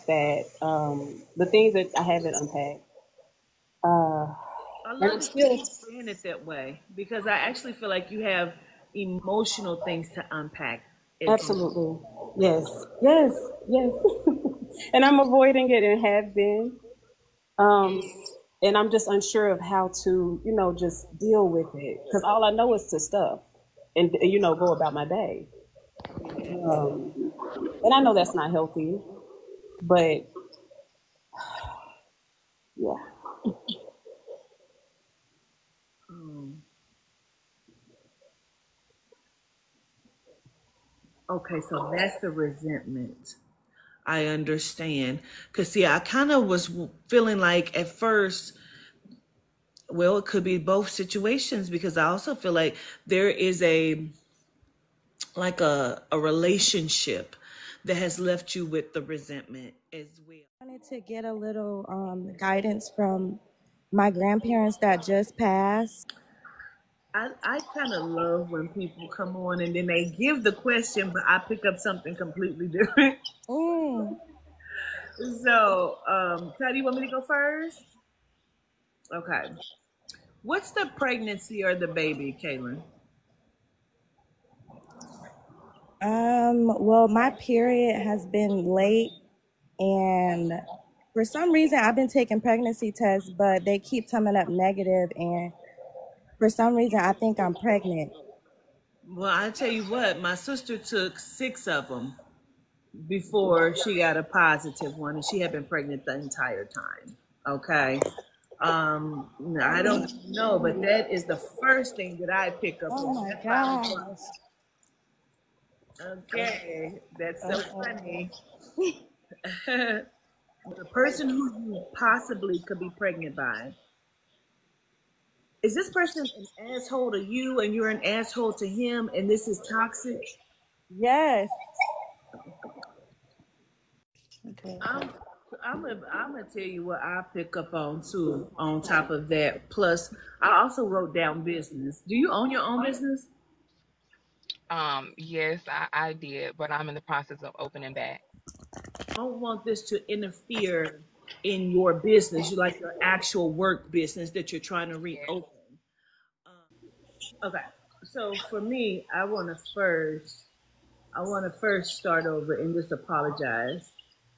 that the things that I haven't unpacked. I And love I'm that still you saying it that way because I actually feel like you have emotional things to unpack as well. absolutely yes, yes, yes. And I'm avoiding it and have been. Um, and I'm just unsure of how to, just deal with it because all I know is to stuff and go about my day. Yeah. And I know that's not healthy, but yeah, Um, okay, so that's the resentment. I understand. Because, see, I kind of was feeling like at first, well, it could be both situations because I also feel like there is a relationship that has left you with the resentment as well. Wanted to get a little guidance from my grandparents that just passed. I kind of love when people come on and then they give the question, but I pick up something completely different. Mm. So, Ty, do you want me to go first? Okay. What's the pregnancy or the baby, Kaylin? Well, my period has been late, and for some reason, I've been taking pregnancy tests, but they keep coming up negative, and for some reason, I think I'm pregnant. Well, I tell you what, my sister took 6 of them before she got a positive one, and she had been pregnant the entire time. Okay. I don't know, but that is the first thing that I pick up Oh on. my That's why I was gosh. like, okay, that's so Uh-oh. funny. The person who you possibly could be pregnant by, is this person an asshole to you and you're an asshole to him and this is toxic? Yes. Okay. I'm I'm gonna tell you what I pick up on too. On top of that, plus I also wrote down business. Do you own your own business? Yes, I did, but I'm in the process of opening back. I don't want this to interfere in your business. You like your actual work business that you're trying to Yes. reopen. Okay, so for me, I want to first start over and just apologize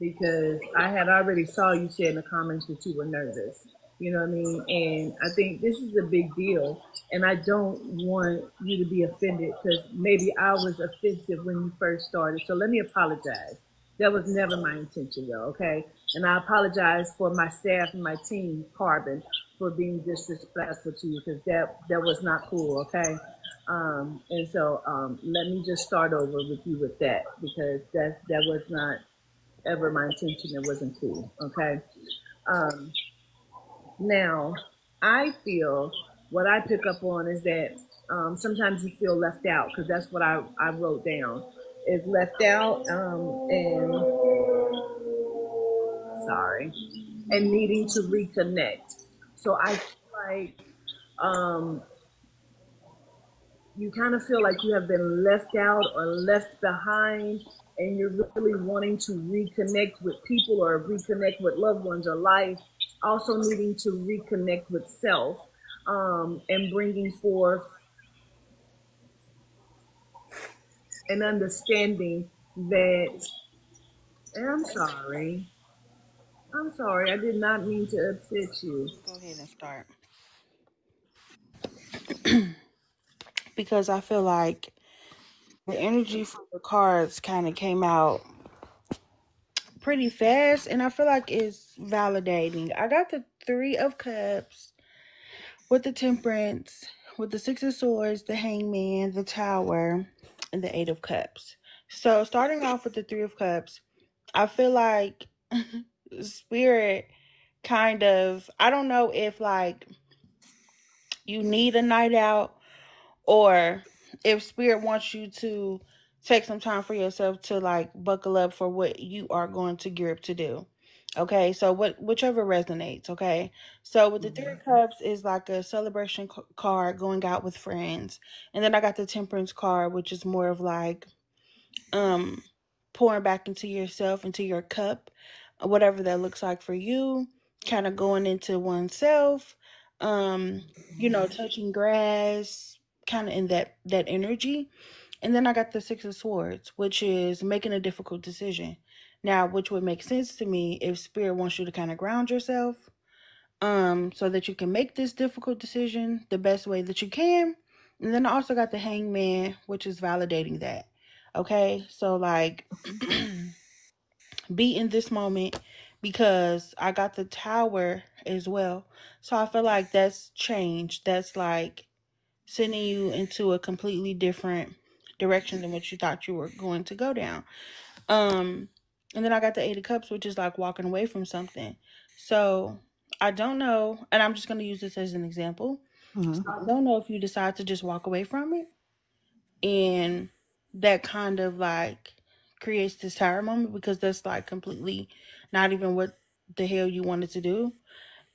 because I had already saw you say in the comments that you were nervous. You know what I mean? And I think this is a big deal, and I don't want you to be offended because maybe I was offensive when you first started. So let me apologize. That was never my intention, though. Okay, and I apologize for my staff and my team, Carbon, for being disrespectful to you because that was not cool. Okay. And so let me just start over with you with that because that was not ever my intention. It wasn't cool. Okay. Um, Now, I feel what I pick up on is that sometimes you feel left out because that's what I wrote down is left out and sorry and needing to reconnect. So I feel like um, you kind of feel like you have been left out or left behind and you're really wanting to reconnect with people or reconnect with loved ones or life, also needing to reconnect with self and bringing forth an understanding that, and I'm sorry, I did not mean to upset you. Go ahead and start. Because I feel like the energy from the cards kind of came out pretty fast, and I feel like it's validating. I got the Three of Cups with the Temperance, with the Six of Swords, the Hangman, the Tower, and the Eight of Cups. So starting off with the Three of Cups, I feel like Spirit kind of, I don't know if like you need a night out or if Spirit wants you to take some time for yourself to like buckle up for what you are going to gear up to do. Okay, so whichever resonates. Okay, so with the Three of Cups is like a celebration card, going out with friends, and then I got the Temperance card, which is more of like um pouring back into yourself, into your cup, whatever that looks like for you, kind of going into oneself, touching grass, kind of in that energy. And then I got the Six of Swords, which is making a difficult decision. Now, which would make sense to me if Spirit wants you to kind of ground yourself, so that you can make this difficult decision the best way that you can. And then I also got the Hangman, which is validating that. Okay, so like be in this moment, because I got the Tower as well. So I feel like that's change. That's like sending you into a completely different direction than what you thought you were going to go down. And then I got the Eight of Cups, which is like walking away from something. So I don't know, and I'm just going to use this as an example. So I don't know if you decide to just walk away from it, and that kind of like creates this Tower moment, because that's like completely not even what the hell you wanted to do.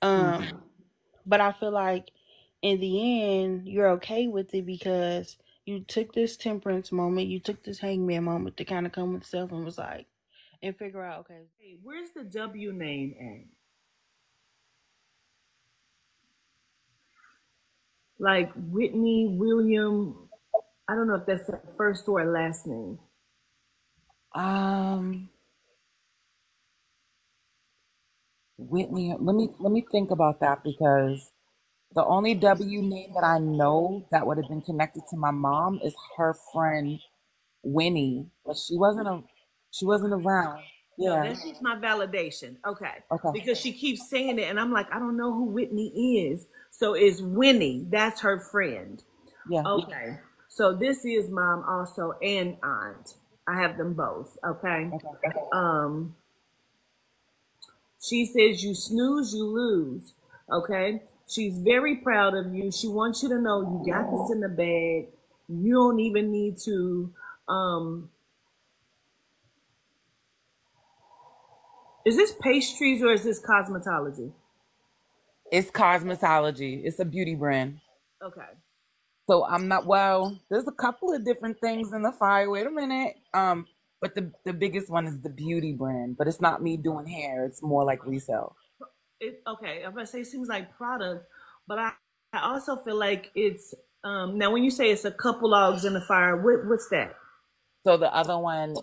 But I feel like in the end, you're okay with it, because you took this Temperance moment, you took this Hangman moment to kind of come with self and was like, and figure out, okay. Hey, where's the W name at? Like Whitney, William. I don't know if that's the first or last name. Whitney, let me think about that, because the only W name that I know that would have been connected to my mom is her friend Winnie, but she wasn't around. No, Yeah. that's just my validation. Okay. Okay. Because she keeps saying it, and I'm like, I don't know who Whitney is. So it's Winnie. That's her friend. Yeah. Okay. So this is mom also and aunt. I have them both. Okay. She says you snooze, you lose. Okay. She's very proud of you. She wants you to know you got this in the bag. You don't even need to. Is this pastries or is this cosmetology? It's cosmetology. It's a beauty brand. Okay. So I'm not, well, there's a couple of different things in the fire. Wait a minute. But the biggest one is the beauty brand, but it's not me doing hair. It's more like resale. Okay. I'm gonna say it seems like product, but I also feel like it's now when you say it's a couple logs in the fire, what's that? So the other one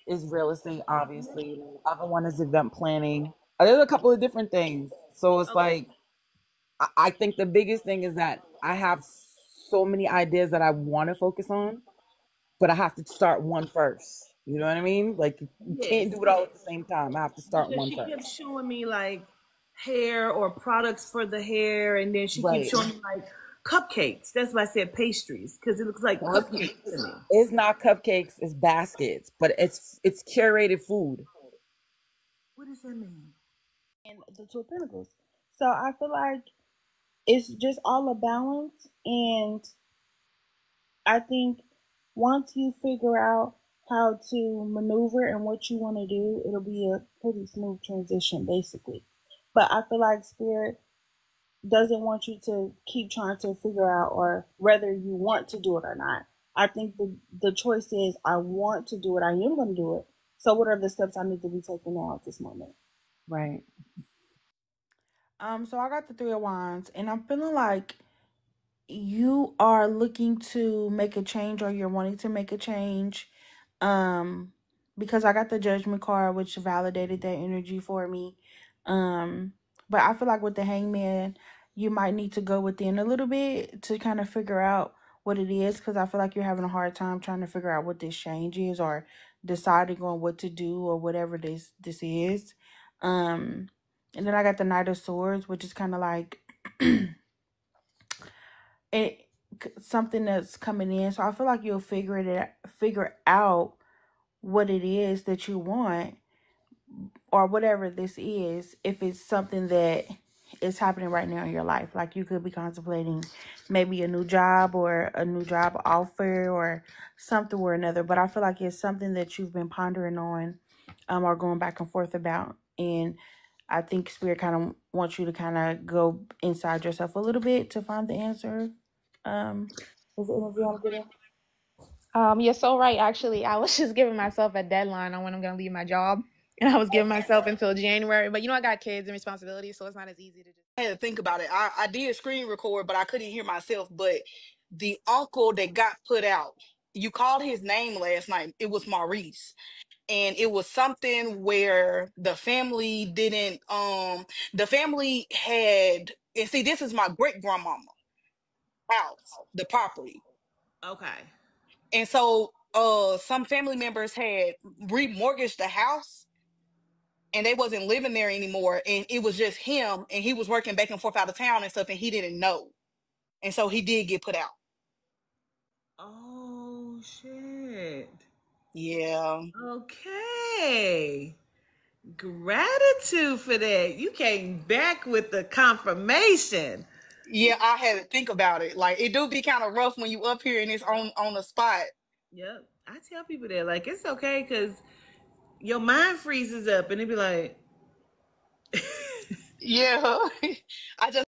is real estate, obviously. The other one is event planning. There's a couple of different things. So it's like I think the biggest thing is that I have so many ideas that I want to focus on, but I have to start one first. You know what I mean? Like you can't do it all at the same time. I have to start Because one she first. kept showing me like hair or products for the hair, and then she keeps showing me like cupcakes. That's why I said pastries, because it looks like cupcakes to me. It's not cupcakes, it's baskets, but it's curated food. What does that mean? And the Two of Pentacles. So I feel like it's just all a balance, and I think once you figure out how to maneuver and what you want to do, it'll be a pretty smooth transition, basically. But I feel like Spirit doesn't want you to keep trying to figure out or whether you want to do it or not. I think the choice is I want to do it. I am going to do it. So what are the steps I need to be taking now at this moment? Right. So I got the Three of Wands, and I'm feeling like you are looking to make a change, or you're wanting to make a change. Because I got the Judgment card, which validated that energy for me. But I feel like with the Hangman, you might need to go within a little bit to kind of figure out what it is, because I feel like you're having a hard time trying to figure out what this change is, or deciding on what to do, or whatever this is. And then I got the Knight of Swords, which is kind of like it something that's coming in. So I feel like you'll figure out what it is that you want, or whatever this is, if it's something that is happening right now in your life. Like you could be contemplating maybe a new job, or a new job offer, or something or another. But I feel like it's something that you've been pondering on, or going back and forth about. And I think Spirit kind of wants you to kind of go inside yourself a little bit to find the answer. Is the energy I'm getting? You're so right. Actually, I was just giving myself a deadline on when I'm gonna leave my job, and I was giving myself until January. But I got kids and responsibilities, so it's not as easy to just. I had to think about it. I did screen record, but I couldn't hear myself. But the uncle that got put out, you called his name last night. It was Maurice. And it was something where the family didn't the family had, and see, this is my great grandmama house, the property. Okay. And so some family members had remortgaged the house and they wasn't living there anymore, and it was just him, and he was working back and forth out of town and stuff, and he didn't know. And so he did get put out. Oh shit. Yeah. Okay. Gratitude for that. You came back with the confirmation. Yeah, I had to think about it. Like, it do be kind of rough when you up here and it's on the spot. Yep. I tell people that, like, it's okay because your mind freezes up and it be like Yeah. I just